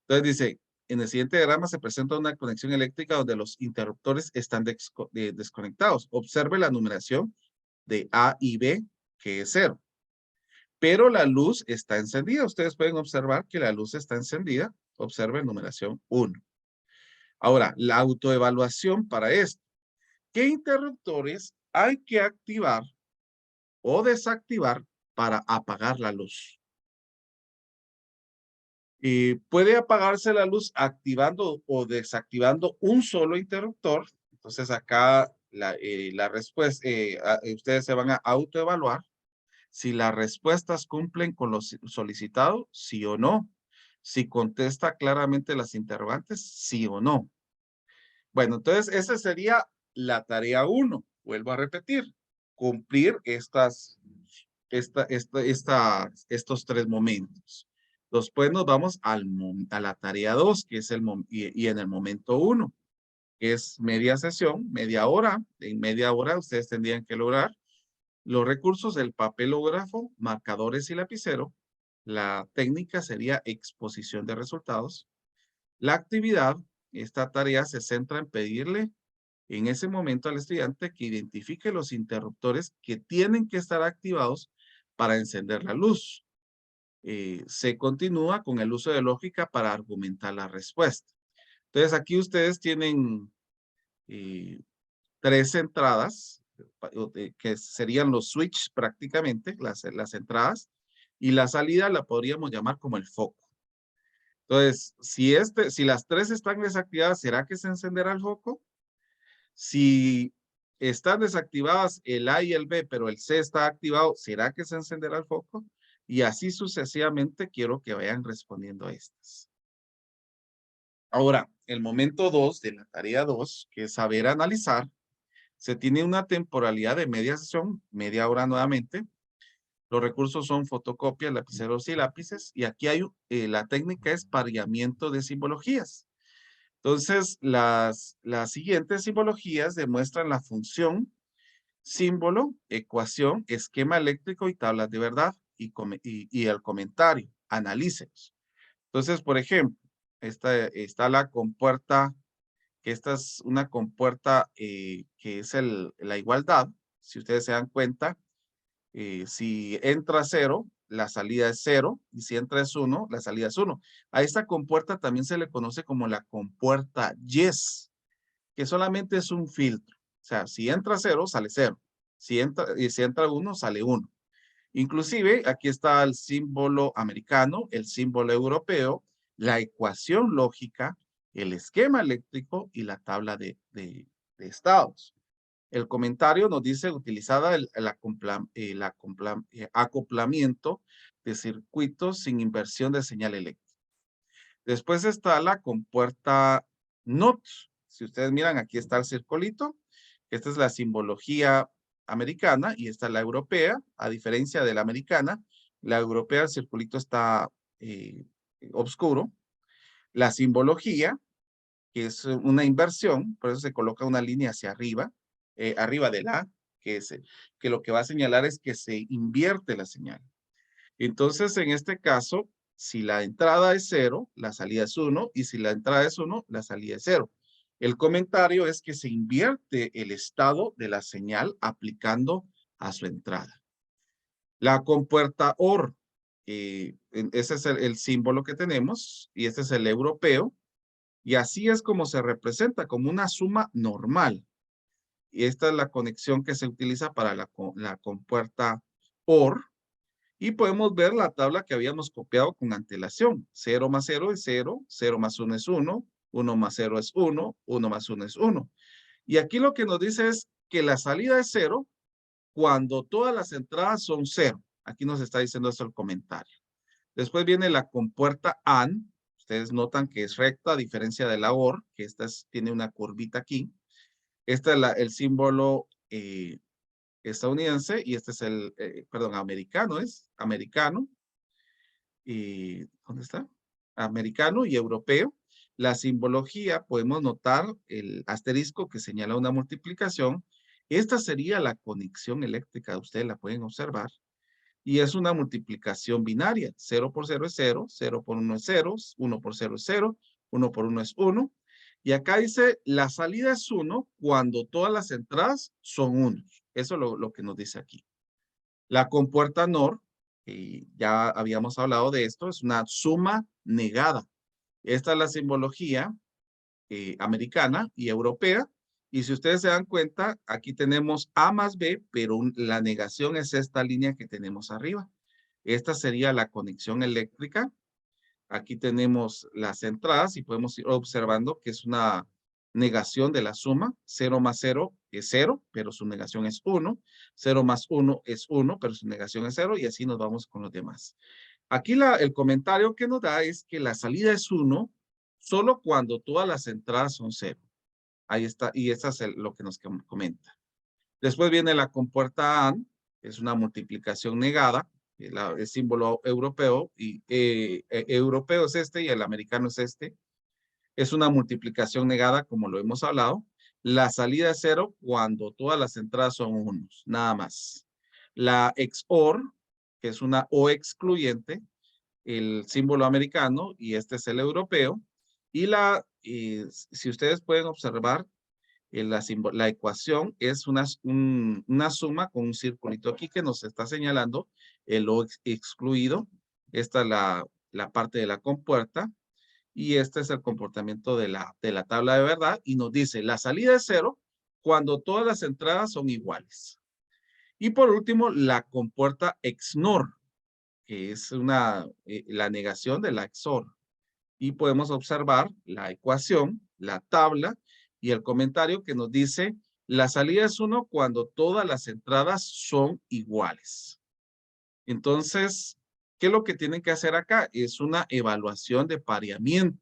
Entonces dice, en el siguiente diagrama se presenta una conexión eléctrica donde los interruptores están desconectados. Observe la numeración de A y B, que es 0. Pero la luz está encendida. Ustedes pueden observar que la luz está encendida. Observe numeración 1. Ahora, la autoevaluación para esto. ¿Qué interruptores hay que activar o desactivar para apagar la luz? Puede apagarse la luz activando o desactivando un solo interruptor. Entonces acá la respuesta, ustedes se van a autoevaluar si las respuestas cumplen con lo solicitado, sí o no. Si contesta claramente las interrogantes, sí o no. Bueno, entonces esa sería la tarea 1. Vuelvo a repetir. Cumplir estos 3 momentos. Después nos vamos a la tarea 2, que es y en el momento 1, que es media sesión, media hora. En media hora ustedes tendrían que lograr los recursos del papelógrafo, marcadores y lapicero. La técnica sería exposición de resultados. La actividad, esta tarea se centra en pedirle en ese momento al estudiante que identifique los interruptores que tienen que estar activados para encender la luz. se continúa con el uso de lógica para argumentar la respuesta. Entonces aquí ustedes tienen 3 entradas, que serían los switch prácticamente, las entradas, y la salida la podríamos llamar como el foco. Entonces, si las 3 están desactivadas, ¿será que se encenderá el foco? Si están desactivadas el A y el B, pero el C está activado, ¿será que se encenderá el foco? Y así sucesivamente quiero que vayan respondiendo a estas. Ahora, el momento 2 de la tarea 2, que es saber analizar, se tiene una temporalidad de media sesión, media hora nuevamente. Los recursos son fotocopias, lapiceros y lápices. Y aquí hay la técnica es pareamiento de simbologías. Entonces, las siguientes simbologías demuestran la función, símbolo, ecuación, esquema eléctrico y tablas de verdad y el comentario. Analícelos. Entonces, por ejemplo, esta está la compuerta, que esta es una compuerta que es la igualdad. Si ustedes se dan cuenta, si entra 0, la salida es 0, y si entra es 1, la salida es 1. A esta compuerta también se le conoce como la compuerta yes, que solamente es un filtro. O sea, si entra 0, sale 0. Si entra 1, sale 1. Inclusive, aquí está el símbolo americano, el símbolo europeo, la ecuación lógica, el esquema eléctrico y la tabla de estados. El comentario nos dice utilizada el acoplamiento de circuitos sin inversión de señal eléctrica. Después está la compuerta NOT. Si ustedes miran, aquí está el circulito. Esta es la simbología americana y esta es la europea. A diferencia de la americana, la europea, el circulito está oscuro. La simbología, que es una inversión, por eso se coloca una línea hacia arriba, arriba de la, que lo que va a señalar es que se invierte la señal. Entonces, en este caso, si la entrada es 0, la salida es 1, y si la entrada es 1, la salida es 0. El comentario es que se invierte el estado de la señal aplicando a su entrada. La compuerta OR, ese es el símbolo que tenemos, y este es el europeo, y así es como se representa, como una suma normal. Y esta es la conexión que se utiliza para la compuerta OR. Y podemos ver la tabla que habíamos copiado con antelación. 0 más 0 es 0, 0 más 1 es 1, 1 más 0 es 1, 1 más 1 es 1. Y aquí lo que nos dice es que la salida es 0 cuando todas las entradas son 0. Aquí nos está diciendo eso el comentario. Después viene la compuerta AND. Ustedes notan que es recta a diferencia de la OR, que esta tiene una curvita aquí. Este es el símbolo estadounidense y este es el, perdón, americano es, americano. Y, ¿dónde está? Americano y europeo. La simbología, podemos notar el asterisco que señala una multiplicación. Esta sería la conexión eléctrica, ustedes la pueden observar. Y es una multiplicación binaria. 0 por 0 es 0, 0 por 1 es 0, 1 por 0 es 0, 1 por 1 es 1. Y acá dice, la salida es 1 cuando todas las entradas son 1. Eso es lo que nos dice aquí. La compuerta NOR, ya habíamos hablado de esto, es una suma negada. Esta es la simbología americana y europea. Y si ustedes se dan cuenta, aquí tenemos A más B, pero la negación es esta línea que tenemos arriba. Esta sería la conexión eléctrica. Aquí tenemos las entradas y podemos ir observando que es una negación de la suma. 0 más 0 es 0, pero su negación es 1. 0 más 1 es 1, pero su negación es 0. Y así nos vamos con los demás. Aquí el comentario que nos da es que la salida es 1 solo cuando todas las entradas son 0. Ahí está, y eso es lo que nos comenta. Después viene la compuerta AND, es una multiplicación negada, el símbolo europeo, y europeo es este y el americano es este. Es una multiplicación negada, como lo hemos hablado. La salida es 0 cuando todas las entradas son 1, nada más. La XOR, que es una O excluyente, el símbolo americano, y este es el europeo. Y si ustedes pueden observar, la ecuación es una suma con un circulito aquí que nos está señalando el O excluido. Esta es la parte de la compuerta. Y este es el comportamiento de la tabla de verdad. Y nos dice, la salida es 0 cuando todas las entradas son iguales. Y por último, la compuerta XNOR, que es la negación de la XOR. Y podemos observar la ecuación, la tabla y el comentario que nos dice, la salida es 1 cuando todas las entradas son iguales. Entonces, ¿qué es lo que tienen que hacer acá? Es una evaluación de pareamiento.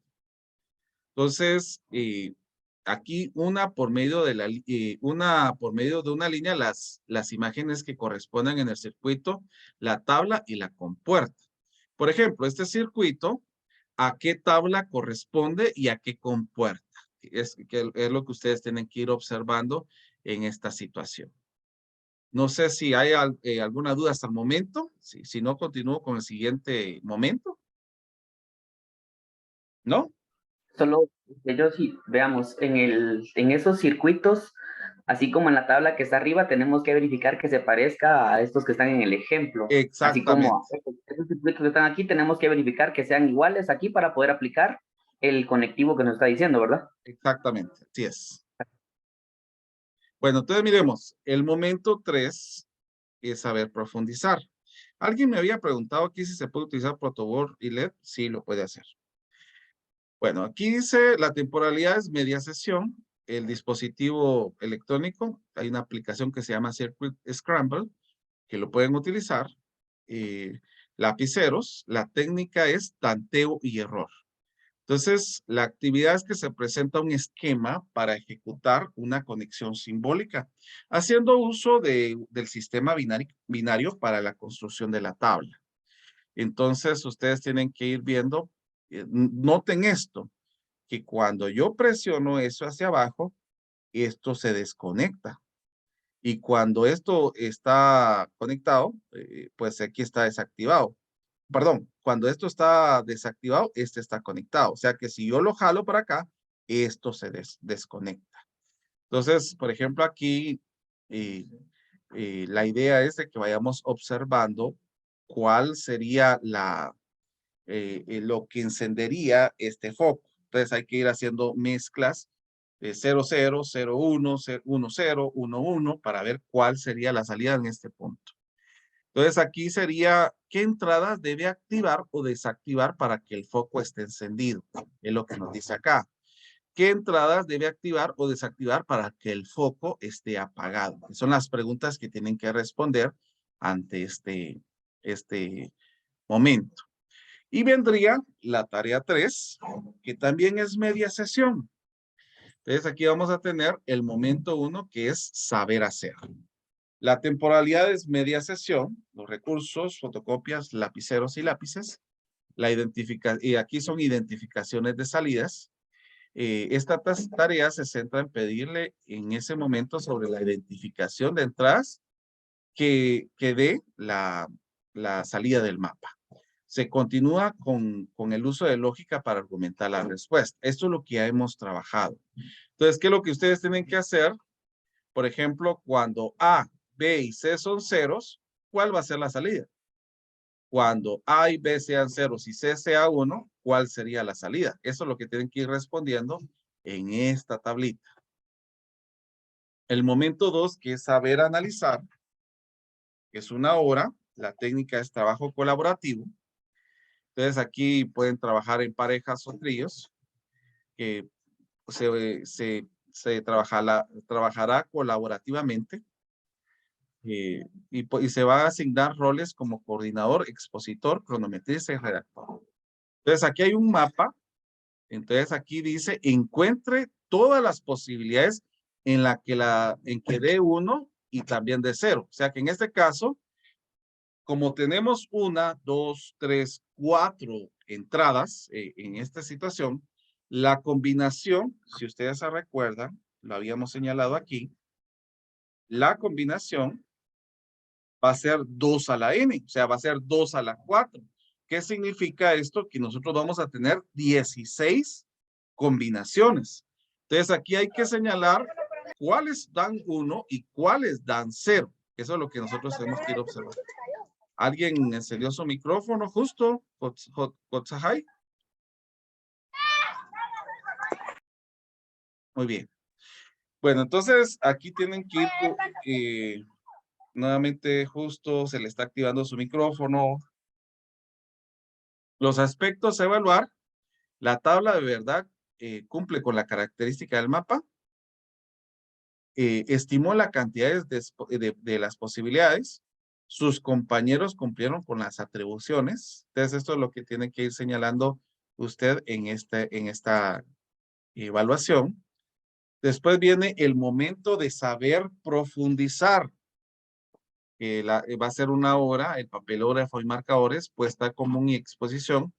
Entonces, aquí por medio de una línea, las imágenes que corresponden en el circuito, la tabla y la compuerta. Por ejemplo, este circuito, ¿a qué tabla corresponde y a qué compuerta? Es lo que ustedes tienen que ir observando en esta situación. No sé si hay alguna duda hasta el momento. Si no, continúo con el siguiente momento. ¿No? Solo ellos, veamos, en esos circuitos, así como en la tabla que está arriba, tenemos que verificar que se parezca a estos que están en el ejemplo. Así como esos circuitos que están aquí, tenemos que verificar que sean iguales aquí para poder aplicar el conectivo que nos está diciendo, ¿verdad? Exactamente, así es. Bueno, entonces miremos, el momento 3 es saber profundizar. Alguien me había preguntado aquí si se puede utilizar protoboard y LED. Sí, lo puede hacer. Bueno, aquí dice la temporalidad es media sesión. El dispositivo electrónico, hay una aplicación que se llama Circuit Scramble, que lo pueden utilizar. Lapiceros, la técnica es tanteo y error. Entonces, la actividad es que se presenta un esquema para ejecutar una conexión simbólica, haciendo uso del sistema binario para la construcción de la tabla. Entonces, ustedes tienen que ir viendo, noten esto, que cuando yo presiono eso hacia abajo, esto se desconecta. Y cuando esto está conectado, pues aquí está desactivado. Perdón, cuando esto está desactivado, este está conectado. O sea que si yo lo jalo para acá, esto se desconecta. Entonces, por ejemplo, aquí la idea es de que vayamos observando cuál sería lo que encendería este foco. Entonces hay que ir haciendo mezclas de 0, 0, 0, 1, 1, 0, 1, 1 para ver cuál sería la salida en este punto. Entonces aquí sería qué entradas debe activar o desactivar para que el foco esté encendido. Es lo que nos dice acá. ¿Qué entradas debe activar o desactivar para que el foco esté apagado? Son las preguntas que tienen que responder ante este momento. Y vendría la tarea 3, que también es media sesión. Entonces aquí vamos a tener el momento 1, que es saber hacer. La temporalidad es media sesión, los recursos, fotocopias, lapiceros y lápices. Y aquí son identificaciones de salidas. Esta tarea se centra en pedirle en ese momento sobre la identificación de entradas que dé la salida del mapa. Se continúa con el uso de lógica para argumentar la respuesta. Esto es lo que ya hemos trabajado. Entonces, ¿qué es lo que ustedes tienen que hacer? Por ejemplo, cuando A, B y C son ceros, ¿cuál va a ser la salida? Cuando A y B sean ceros y C sea 1, ¿cuál sería la salida? Eso es lo que tienen que ir respondiendo en esta tablita. El momento 2, que es saber analizar, que es una hora. La técnica es trabajo colaborativo. Entonces aquí pueden trabajar en parejas o tríos, que se trabajará colaborativamente y se va a asignar roles como coordinador, expositor, cronometrista y redactor. Entonces aquí hay un mapa. Entonces aquí dice encuentre todas las posibilidades en que dé 1 y también de 0. O sea que en este caso, como tenemos 1, 2, 3, 4 entradas en esta situación, la combinación, si ustedes se recuerdan, lo habíamos señalado aquí, la combinación va a ser 2 a la n, o sea, va a ser 2 a la 4. ¿Qué significa esto? Que nosotros vamos a tener 16 combinaciones. Entonces aquí hay que señalar cuáles dan 1 y cuáles dan 0. Eso es lo que nosotros tenemos que ir observando. ¿Alguien encendió su micrófono justo? Kotzahai. Muy bien. Bueno, entonces aquí tienen que ir nuevamente justo, se le está activando su micrófono. Los aspectos a evaluar. La tabla de verdad cumple con la característica del mapa. Estimó la cantidad de las posibilidades. Sus compañeros cumplieron con las atribuciones. Entonces, esto es lo que tiene que ir señalando usted en esta evaluación. Después viene el momento de saber profundizar. Va a ser una hora, el papelógrafo y marcadores, puesta común y exposición.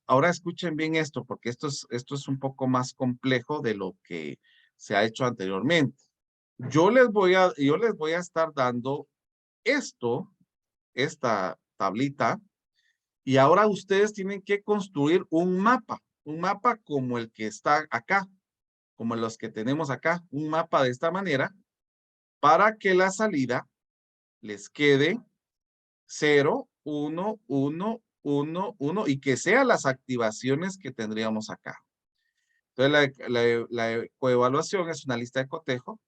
Ahora escuchen bien esto, porque esto es un poco más complejo de lo que se ha hecho anteriormente. Yo les voy a estar dando esta tablita, y ahora ustedes tienen que construir un mapa como el que está acá, como los que tenemos acá, un mapa de esta manera, para que la salida les quede 0, 1, 1, 1, 1 y que sean las activaciones que tendríamos acá. Entonces, la coevaluación es una lista de cotejo.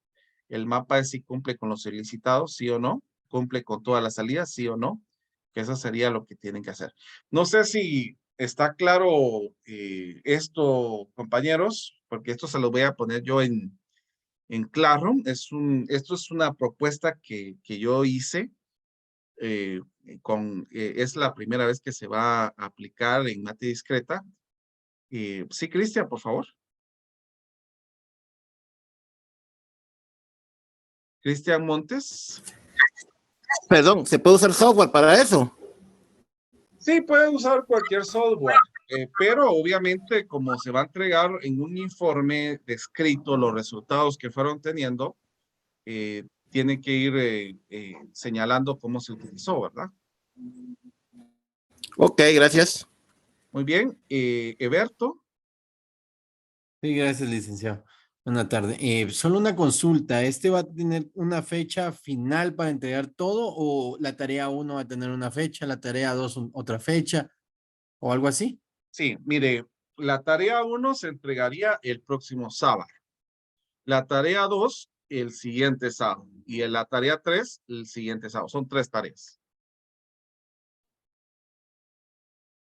El mapa es si cumple con los solicitados, sí o no. Cumple con todas las salidas, sí o no. Que eso sería lo que tienen que hacer. No sé si está claro esto, compañeros, porque esto se lo voy a poner yo en claro. Esto es una propuesta que yo hice. Es la primera vez que se va a aplicar en mate discreta. Sí, Cristian, por favor. Cristian Montes. Perdón, ¿se puede usar software para eso? Sí, puede usar cualquier software, pero obviamente como se va a entregar en un informe descrito los resultados que fueron teniendo, tiene que ir señalando cómo se utilizó, ¿verdad? Ok, gracias. Muy bien. Eberto. Sí, gracias, licenciado. Buenas tardes. Solo una consulta. ¿Este va a tener una fecha final para entregar todo o la tarea 1 va a tener una fecha, la tarea 2 otra fecha o algo así? Sí, mire, la tarea 1 se entregaría el próximo sábado. La tarea 2 el siguiente sábado. Y en la tarea 3 el siguiente sábado. Son 3 tareas.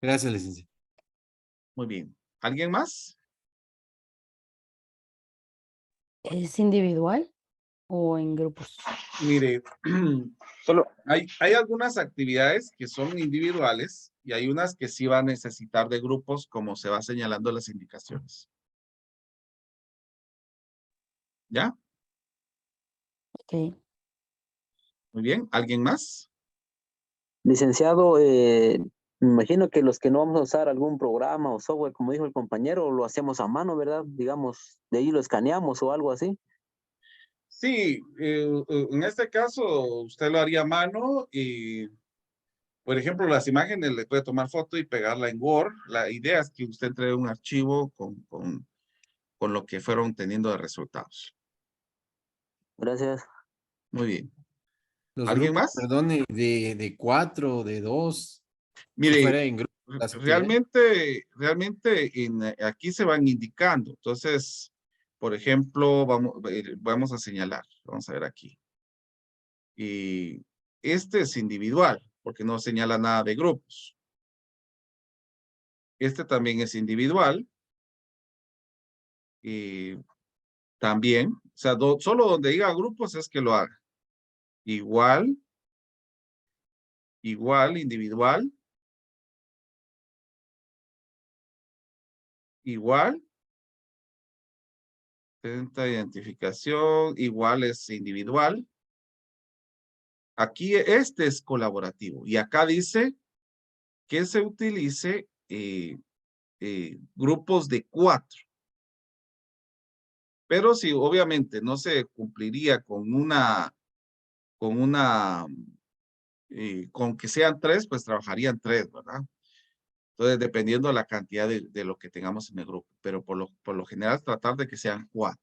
Gracias, licenciado. Muy bien. ¿Alguien más? ¿Es individual o en grupos? Mire, solo hay algunas actividades que son individuales y hay unas que sí va a necesitar de grupos, como se va señalando en las indicaciones. ¿Ya? Ok. Muy bien. ¿Alguien más? Licenciado, me imagino que los que no vamos a usar algún programa o software, como dijo el compañero, lo hacemos a mano, ¿verdad? Digamos, de ahí lo escaneamos o algo así. Sí, en este caso usted lo haría a mano y, por ejemplo, las imágenes le puede tomar foto y pegarla en Word. La idea es que usted entregue un archivo con lo que fueron teniendo de resultados. Gracias. Muy bien. Los ¿Alguien grupos, más? perdón, de 4, de 2. Mire, Si fuera en grupo, las actividades. realmente aquí se van indicando. Entonces, por ejemplo, vamos a señalar. Vamos a ver aquí. Y este es individual, porque no señala nada de grupos. Este también es individual. Y también, o sea, solo donde diga grupos es que lo haga. Igual, individual. Igual. Identificación, igual es individual. Aquí este es colaborativo. Y acá dice que se utilice grupos de 4. Pero si obviamente no se cumpliría con con que sean 3, pues trabajarían 3, ¿verdad? Entonces, dependiendo de la cantidad de lo que tengamos en el grupo. Pero por lo general, tratar de que sean 4.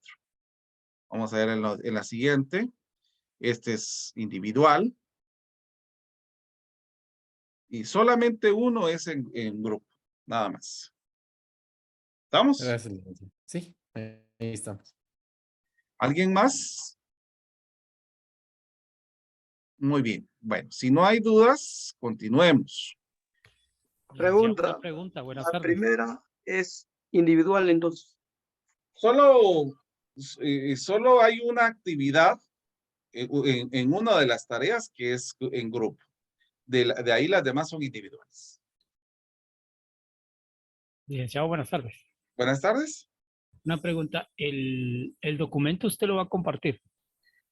Vamos a ver en la siguiente. Este es individual. Y solamente uno es en grupo, nada más. ¿Estamos? Gracias, licenciado. Sí, ahí estamos. ¿Alguien más? Muy bien. Bueno, si no hay dudas, continuemos. Pregunta. Buenas La tardes. primera es individual, entonces. Solo hay una actividad en una de las tareas que es en grupo. De ahí las demás son individuales. Licenciado, buenas tardes. Buenas tardes. Una pregunta, ¿el documento usted lo va a compartir?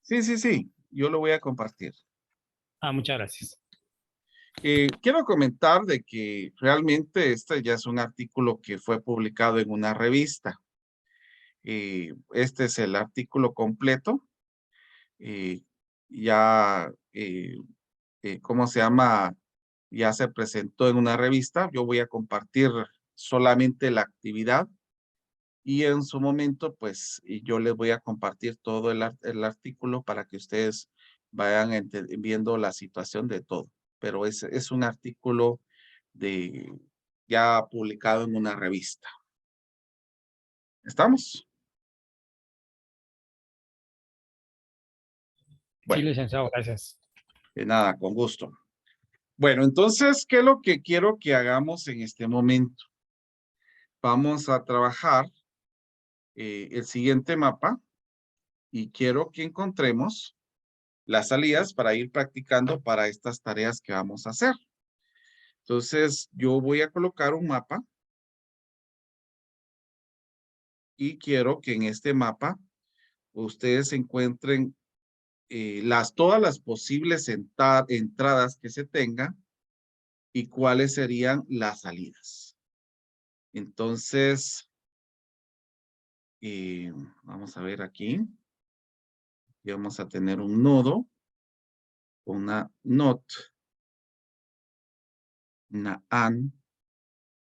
Sí, yo lo voy a compartir. Muchas gracias. Quiero comentar de que realmente este ya es un artículo que fue publicado en una revista. Este es el artículo completo. ¿Cómo se llama? Ya se presentó en una revista. Yo voy a compartir solamente la actividad y en su momento, pues, yo les voy a compartir todo el artículo para que ustedes vayan viendo la situación de todo. Pero es un artículo ya publicado en una revista. ¿Estamos? Bueno. Sí, licenciado, gracias. De nada, con gusto. Bueno, entonces, ¿qué es lo que quiero que hagamos en este momento? Vamos a trabajar el siguiente mapa y quiero que encontremos las salidas para ir practicando para estas tareas que vamos a hacer. Entonces, yo voy a colocar un mapa y quiero que en este mapa ustedes encuentren todas las posibles entradas que se tengan y cuáles serían las salidas. Entonces, vamos a ver aquí. Y vamos a tener un nodo, una NOT, una AND,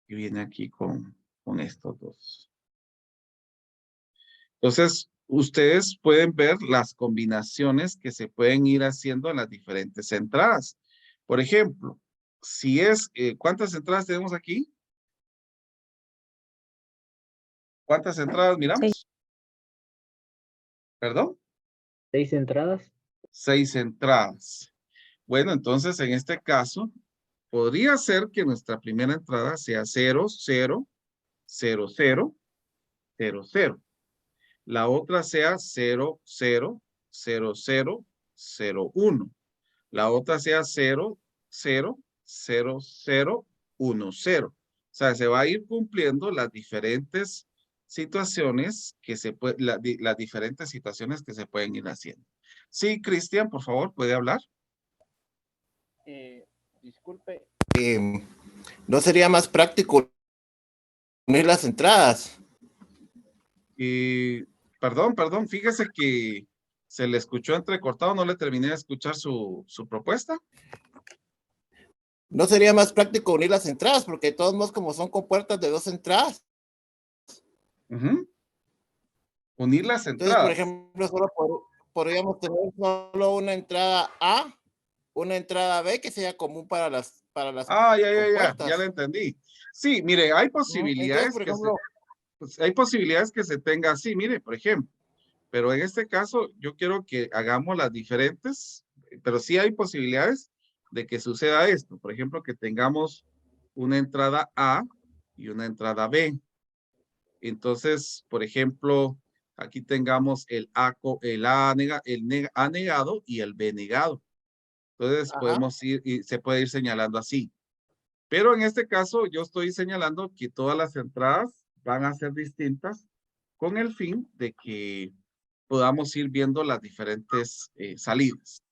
que viene aquí con estos dos. Entonces, ustedes pueden ver las combinaciones que se pueden ir haciendo en las diferentes entradas. Por ejemplo, si es, ¿cuántas entradas tenemos aquí? ¿Cuántas entradas miramos? 6. ¿Perdón? 6 entradas. 6 entradas. Bueno, entonces en este caso, podría ser que nuestra primera entrada sea 0, 0, 0, 0, 0, 0. La otra sea 0, 0, 0, 0, 0, 1. La otra sea 0, 0, 0, 0, 1, 0. O sea, se va a ir cumpliendo las diferentes situaciones las diferentes situaciones que se pueden ir haciendo. Sí, Cristian, por favor, ¿puede hablar? Disculpe. ¿No sería más práctico unir las entradas? Perdón, fíjese que se le escuchó entrecortado, no le terminé de escuchar su propuesta. ¿No sería más práctico unir las entradas? Porque de todos modos, como son compuertas de 2 entradas. Unir las entradas. Entonces, por ejemplo, solo podríamos tener solo una entrada A, una entrada B que sea común para las ya la entendí. Sí, mire, hay posibilidades. Entonces, por ejemplo, hay posibilidades que se tenga así, mire, por ejemplo. Pero en este caso, yo quiero que hagamos las diferentes, pero sí hay posibilidades de que suceda esto. Por ejemplo, que tengamos una entrada A y una entrada B. Entonces, por ejemplo, aquí tengamos el A negado y el B negado. Entonces, podemos ir y se puede ir señalando así. Pero en este caso, yo estoy señalando que todas las entradas van a ser distintas con el fin de que podamos ir viendo las diferentes salidas.